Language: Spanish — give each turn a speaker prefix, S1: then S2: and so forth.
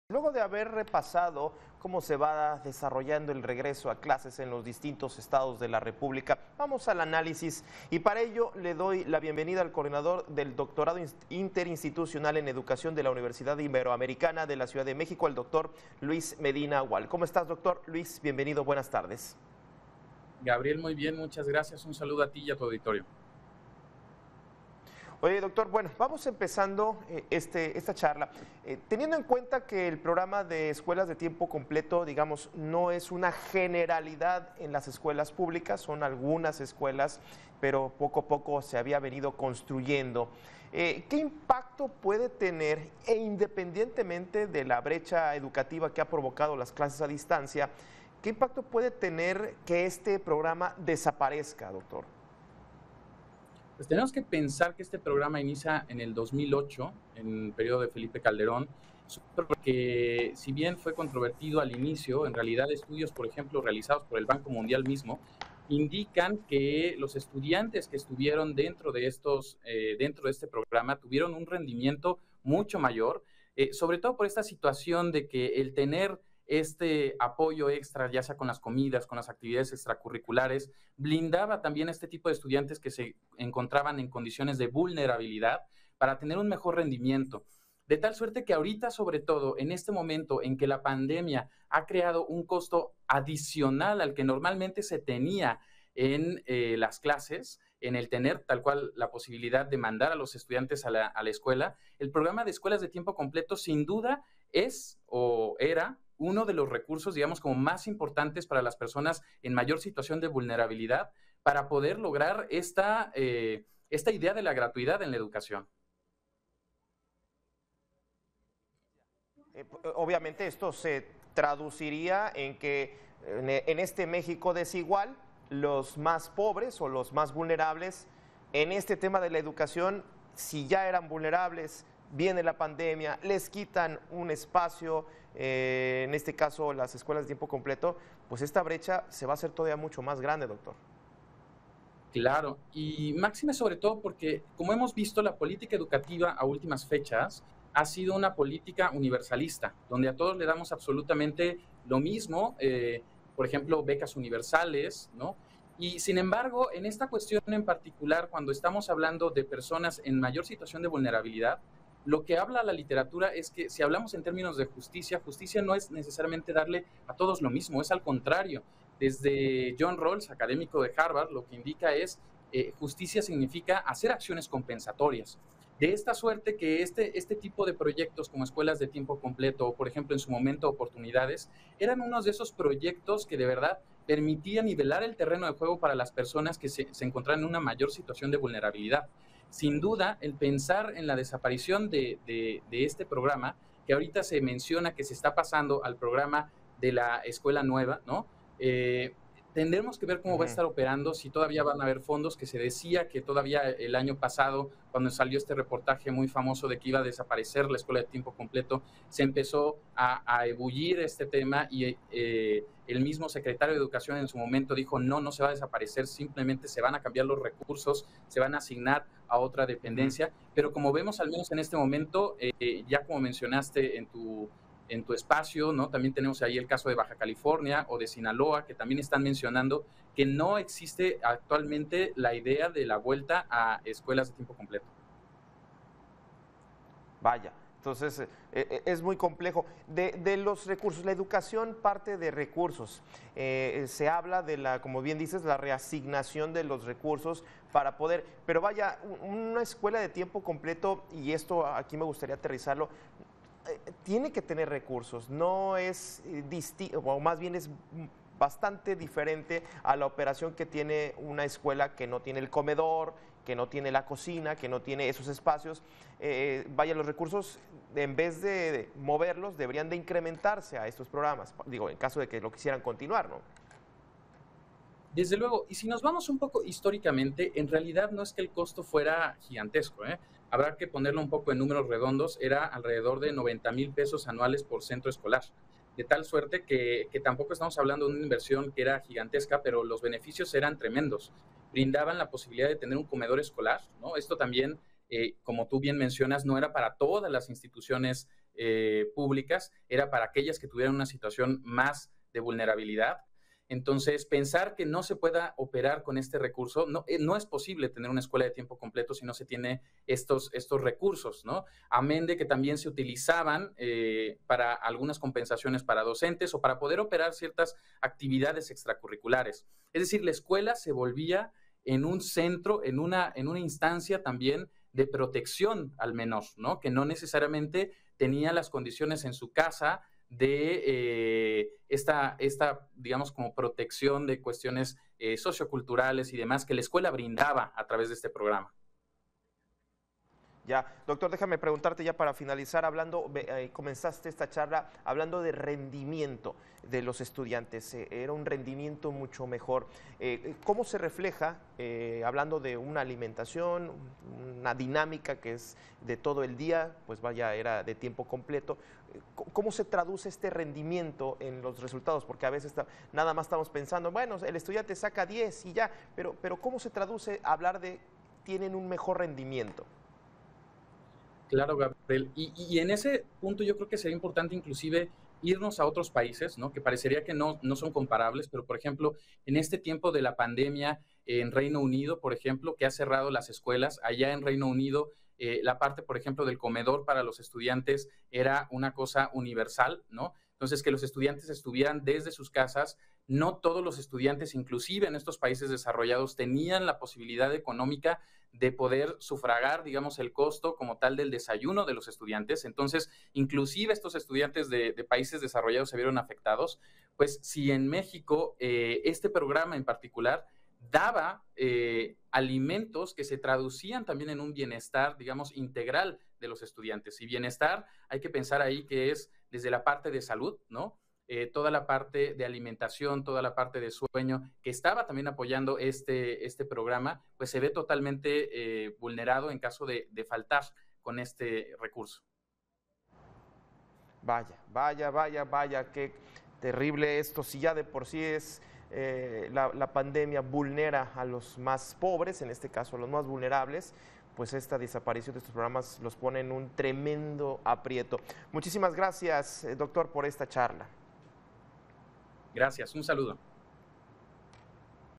S1: Luego de haber repasado cómo se va desarrollando el regreso a clases en los distintos estados de la República, vamos al análisis y para ello le doy la bienvenida al coordinador del doctorado interinstitucional en educación de la Universidad Iberoamericana de la Ciudad de México, el doctor Luis Medina Gual. ¿Cómo estás, doctor Luis? Bienvenido, buenas tardes.
S2: Gabriel, muy bien, muchas gracias. Un saludo a ti y a tu auditorio.
S1: Oye, doctor, bueno, vamos empezando esta charla, teniendo en cuenta que el programa de escuelas de tiempo completo, digamos, no es una generalidad en las escuelas públicas, son algunas escuelas, pero poco a poco se había venido construyendo. ¿Qué impacto puede tener, e independientemente de la brecha educativa que ha provocado las clases a distancia, qué impacto puede tener que este programa desaparezca, doctor?
S2: Pues tenemos que pensar que este programa inicia en el 2008, en el periodo de Felipe Calderón, porque si bien fue controvertido al inicio, en realidad estudios, por ejemplo, realizados por el Banco Mundial mismo, indican que los estudiantes que estuvieron dentro de este programa tuvieron un rendimiento mucho mayor, sobre todo por esta situación de que el tener este apoyo extra, ya sea con las comidas, con las actividades extracurriculares, blindaba también a este tipo de estudiantes que se encontraban en condiciones de vulnerabilidad para tener un mejor rendimiento. De tal suerte que ahorita, sobre todo en este momento en que la pandemia ha creado un costo adicional al que normalmente se tenía en las clases, en el tener tal cual la posibilidad de mandar a los estudiantes a la escuela, el programa de escuelas de tiempo completo sin duda es o era uno de los recursos, digamos, como más importantes para las personas en mayor situación de vulnerabilidad para poder lograr esta idea de la gratuidad en la educación.
S1: Obviamente esto se traduciría en que en este México desigual, los más pobres o los más vulnerables en este tema de la educación, si ya eran vulnerables, viene la pandemia, les quitan un espacio, en este caso las escuelas de tiempo completo, pues esta brecha se va a hacer todavía mucho más grande, doctor.
S2: Claro, y máxime sobre todo porque, como hemos visto, la política educativa a últimas fechas ha sido una política universalista, donde a todos le damos absolutamente lo mismo, por ejemplo, becas universales, ¿no? Y sin embargo, en esta cuestión en particular, cuando estamos hablando de personas en mayor situación de vulnerabilidad, lo que habla la literatura es que si hablamos en términos de justicia, justicia no es necesariamente darle a todos lo mismo, es al contrario. Desde John Rawls, académico de Harvard, lo que indica es justicia significa hacer acciones compensatorias. De esta suerte que este tipo de proyectos como escuelas de tiempo completo o, por ejemplo, en su momento oportunidades, eran unos de esos proyectos que de verdad permitían nivelar el terreno de juego para las personas que se encontraban en una mayor situación de vulnerabilidad. Sin duda, el pensar en la desaparición de este programa, que ahorita se menciona que se está pasando al programa de la escuela nueva, ¿no? Eh, Tendremos que ver cómo va a estar operando, si todavía van a haber fondos, que se decía que todavía el año pasado, cuando salió este reportaje muy famoso de que iba a desaparecer la escuela de tiempo completo, se empezó a ebullir este tema y el mismo secretario de Educación en su momento dijo, no, no se va a desaparecer, simplemente se van a cambiar los recursos, se van a asignar a otra dependencia, pero como vemos al menos en este momento, ya como mencionaste en tu espacio, ¿no? También tenemos ahí el caso de Baja California o de Sinaloa, que también están mencionando que no existe actualmente la idea de la vuelta a escuelas de tiempo completo.
S1: Vaya, entonces es muy complejo. De los recursos, la educación parte de recursos. Se habla de la, como bien dices, la reasignación de los recursos para poder, pero vaya, una escuela de tiempo completo, y esto aquí me gustaría aterrizarlo, tiene que tener recursos, no es distinto, o más bien es bastante diferente a la operación que tiene una escuela que no tiene el comedor, que no tiene la cocina, que no tiene esos espacios. Vaya, los recursos, en vez de moverlos, deberían de incrementarse a estos programas, digo, en caso de que lo quisieran continuar, ¿no?
S2: Desde luego, y si nos vamos un poco históricamente, en realidad no es que el costo fuera gigantesco, ¿eh? Habrá que ponerlo un poco en números redondos, era alrededor de 90,000 pesos anuales por centro escolar. De tal suerte que tampoco estamos hablando de una inversión que era gigantesca, pero los beneficios eran tremendos. Brindaban la posibilidad de tener un comedor escolar, ¿no? Esto también, como tú bien mencionas, no era para todas las instituciones públicas era para aquellas que tuvieran una situación más de vulnerabilidad. Entonces, pensar que no se pueda operar con este recurso, no es posible tener una escuela de tiempo completo si no se tiene estos recursos, ¿no? Amén de que también se utilizaban para algunas compensaciones para docentes o para poder operar ciertas actividades extracurriculares. Es decir, la escuela se volvía en un centro, en una instancia también de protección al menor, ¿no? Que no necesariamente tenía las condiciones en su casa de esta, digamos, como protección de cuestiones socioculturales y demás que la escuela brindaba a través de este programa.
S1: Ya, doctor, déjame preguntarte ya para finalizar, comenzaste esta charla hablando de rendimiento de los estudiantes, era un rendimiento mucho mejor. ¿Cómo se refleja, hablando de una alimentación, una dinámica que es de todo el día, pues vaya, era de tiempo completo? ¿Cómo se traduce este rendimiento en los resultados? Porque a veces nada más estamos pensando, bueno, el estudiante saca 10 y ya, pero ¿cómo se traduce hablar de tienen un mejor rendimiento?
S2: Claro, Gabriel. Y en ese punto yo creo que sería importante inclusive irnos a otros países, ¿no? Que parecería que no son comparables, pero por ejemplo, en este tiempo de la pandemia en Reino Unido, por ejemplo, que ha cerrado las escuelas, allá en Reino Unido, la parte, por ejemplo, del comedor para los estudiantes era una cosa universal, ¿no? Entonces, que los estudiantes estuvieran desde sus casas. No todos los estudiantes, inclusive en estos países desarrollados, tenían la posibilidad económica de poder sufragar, digamos, el costo como tal del desayuno de los estudiantes. Entonces, inclusive estos estudiantes de países desarrollados se vieron afectados. Pues si en México este programa en particular daba alimentos que se traducían también en un bienestar, digamos, integral de los estudiantes. Y bienestar, hay que pensar ahí que es desde la parte de salud, ¿no? Toda la parte de alimentación, toda la parte de sueño, que estaba también apoyando este programa, pues se ve totalmente vulnerado en caso de faltar con este recurso.
S1: Vaya, qué terrible esto. Si ya de por sí es la pandemia vulnera a los más pobres, en este caso a los más vulnerables, pues esta desaparición de estos programas los pone en un tremendo aprieto. Muchísimas gracias, doctor, por esta charla.
S2: Gracias, un saludo.